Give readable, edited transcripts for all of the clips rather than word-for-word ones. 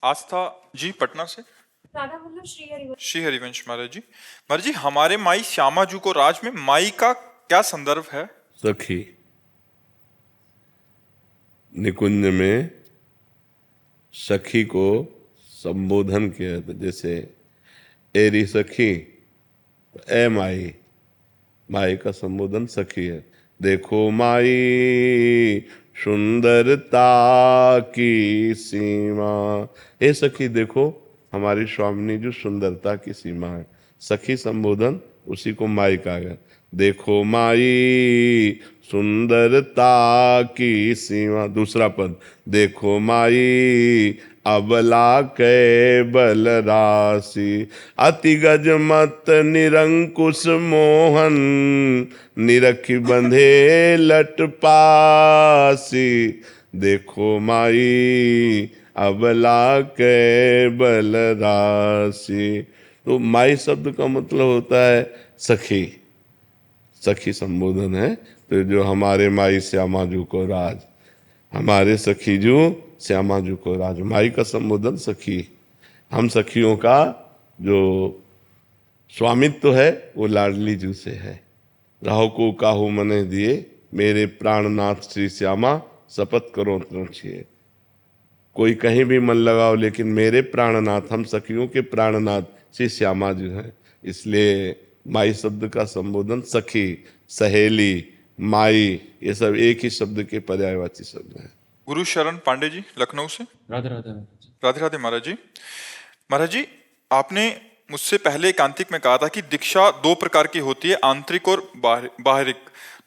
आस्था जी पटना से। राधा वल्लभ श्री हरिवंश महाराज जी, हमारे माई श्यामा जू को राज में माई का क्या संदर्भ है? सखी। निकुंज में सखी को संबोधन किया था, जैसे एरी सखी, ए माई। माई का संबोधन सखी है। देखो माई सुंदरता की सीमा, ए सखी देखो हमारी स्वामिनी जो सुंदरता की सीमा है। सखी संबोधन उसी को माई कहा गया। देखो माई सुंदरता की सीमा। दूसरा पद, देखो माई अबला के बल राशि, अति गज मत निरंकुश मोहन, निरखी बंधे लट पासी। देखो माई अबला के बल राशि। तो माई शब्द का मतलब होता है सखी। सखी संबोधन है। तो जो हमारे माई श्यामा जू को राज, हमारे सखी जू श्यामा जू को राज, माई का संबोधन सखी। हम सखियों का जो स्वामित्व है वो लाडली जू से है। राहु को काहू मने दिए, मेरे प्राणनाथ श्री श्यामा शपथ करो तृण छिए। कोई कहीं भी मन लगाओ, लेकिन मेरे प्राणनाथ, हम सखियों के प्राणनाथ श्री श्यामा जी हैं। इसलिए माई शब्द का संबोधन सखी, सहेली, माई, ये सब एक ही शब्द के पर्यायवाची शब्द हैं। गुरु शरण पांडे जी लखनऊ से। राधे राधे राधे राधे महाराज जी, आपने मुझसे पहले एकांतिक में कहा था कि दीक्षा दो प्रकार की होती है, आंतरिक और बाहरिक।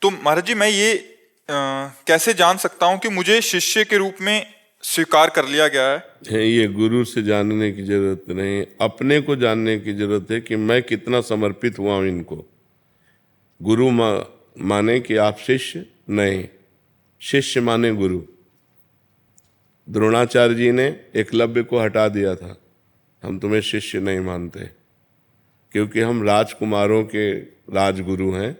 तो महाराज जी, मैं ये कैसे जान सकता हूँ कि मुझे शिष्य के रूप में स्वीकार कर लिया गया है? ये गुरु से जानने की जरूरत नहीं, अपने को जानने की जरूरत है कि मैं कितना समर्पित हुआ हूं इनको। गुरु माने कि आप शिष्य नहीं, शिष्य माने गुरु। द्रोणाचार्य जी ने एकलव्य को हटा दिया था, हम तुम्हें शिष्य नहीं मानते, क्योंकि हम राजकुमारों के राजगुरु हैं।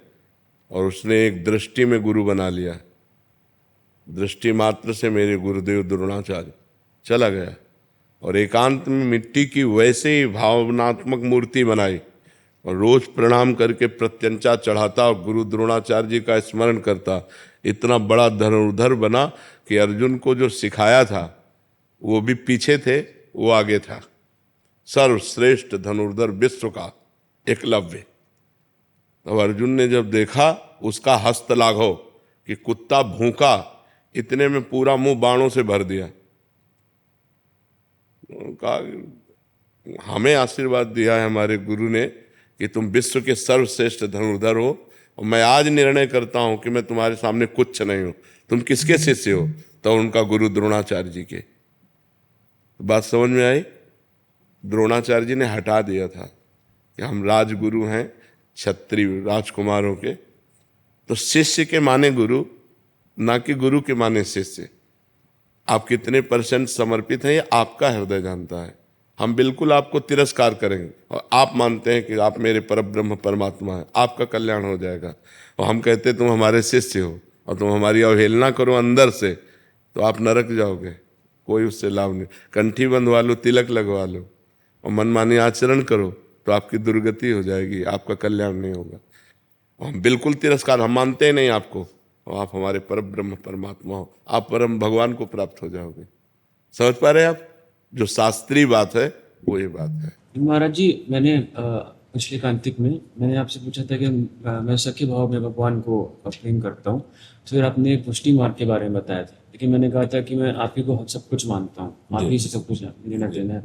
और उसने एक दृष्टि में गुरु बना लिया। दृष्टि मात्र से मेरे गुरुदेव द्रोणाचार्य चला गया और एकांत में मिट्टी की वैसे ही भावनात्मक मूर्ति बनाई और रोज प्रणाम करके प्रत्यंचा चढ़ाता और गुरु द्रोणाचार्य जी का स्मरण करता। इतना बड़ा धनुर्धर बना कि अर्जुन को जो सिखाया था वो भी पीछे थे, वो आगे था। सर्वश्रेष्ठ धनुर्धर विश्व का एकलव्य। तो अर्जुन ने जब देखा उसका हस्त लाघव कि कुत्ता भूखा, इतने में पूरा मुंह बाणों से भर दिया। कहा हमें आशीर्वाद दिया है हमारे गुरु ने कि तुम विश्व के सर्वश्रेष्ठ धनुर्धर हो, और मैं आज निर्णय करता हूं कि मैं तुम्हारे सामने कुछ नहीं हूं। तुम किसके शिष्य हो? तो उनका गुरु द्रोणाचार्य जी के। बात समझ में आई? द्रोणाचार्य जी ने हटा दिया था कि हम राजगुरु हैं, क्षत्रिय राजकुमारों के। तो शिष्य के माने गुरु, ना कि गुरु के माने शिष्य। आप कितने % समर्पित हैं ये आपका हृदय जानता है। हम बिल्कुल आपको तिरस्कार करेंगे और आप मानते हैं कि आप मेरे परब्रह्म परमात्मा हैं, आपका कल्याण हो जाएगा। और हम कहते हैं तुम हमारे शिष्य हो और तुम हमारी अवहेलना करो अंदर से, तो आप नरक जाओगे, कोई उससे लाभ नहीं। कंठी बंधवा लो, तिलक लगवा लो और मनमानी आचरण करो तो आपकी दुर्गति हो जाएगी, आपका कल्याण नहीं होगा। हम बिल्कुल तिरस्कार, हम मानते ही नहीं आपको, और आप हमारे परब्रह्म परमात्मा हो, आप परम भगवान को प्राप्त हो जाओगे। समझ पा रहे हैं आप? जो शास्त्रीय बात है वो ये बात है। महाराज जी, मैंने पिछले कांतिक में मैंने आपसे पूछा था कि मैं सखी भाव में भगवान को प्रेम करता हूँ। तो फिर आपने पुष्टि मार्ग के बारे में बताया था, लेकिन मैंने कहा था कि मैं आप ही को सब कुछ मानता हूँ, आप ही से सब कुछ लेना देना है।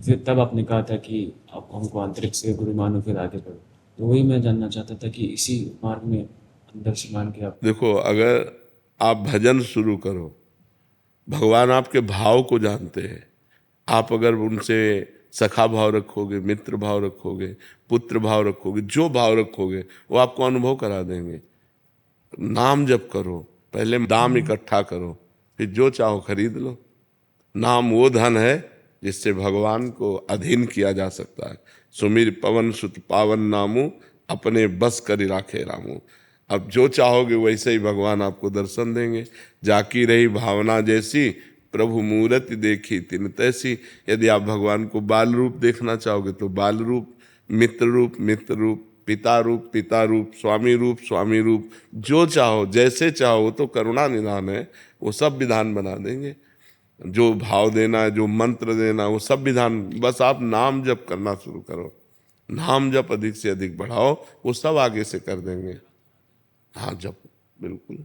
फिर तब आपने कहा था कि आप हमको आंतरिक से गुरु मानो, फिर आगे बढ़ो। तो वही मैं जानना चाहता था कि इसी मार्ग में अंदर से मान के आप देखो, अगर आप भजन शुरू करो, भगवान आपके भाव को जानते हैं। आप अगर उनसे सखा भाव रखोगे, मित्र भाव रखोगे, पुत्र भाव रखोगे, जो भाव रखोगे वो आपको अनुभव करा देंगे। नाम जप करो, पहले दाम इकट्ठा करो, फिर जो चाहो खरीद लो। नाम वो धन है जिससे भगवान को अधीन किया जा सकता है। सुमिर पवन सुत पावन नामू, अपने बस करी राखे रामू। अब जो चाहोगे वैसे ही भगवान आपको दर्शन देंगे। जाकी रही भावना जैसी, प्रभु मूरति देखी तिन तैसी। यदि आप भगवान को बाल रूप देखना चाहोगे तो बाल रूप, मित्र रूप, पिता रूप, स्वामी रूप, जो चाहो जैसे चाहो, वो तो करुणा निधान है, वो सब विधान बना देंगे। जो भाव देना है, जो मंत्र देना, वो सब विधान, बस आप नाम जप करना शुरू करो, नाम जप अधिक से अधिक बढ़ाओ, वो सब आगे से कर देंगे। हाँ जप, बिल्कुल।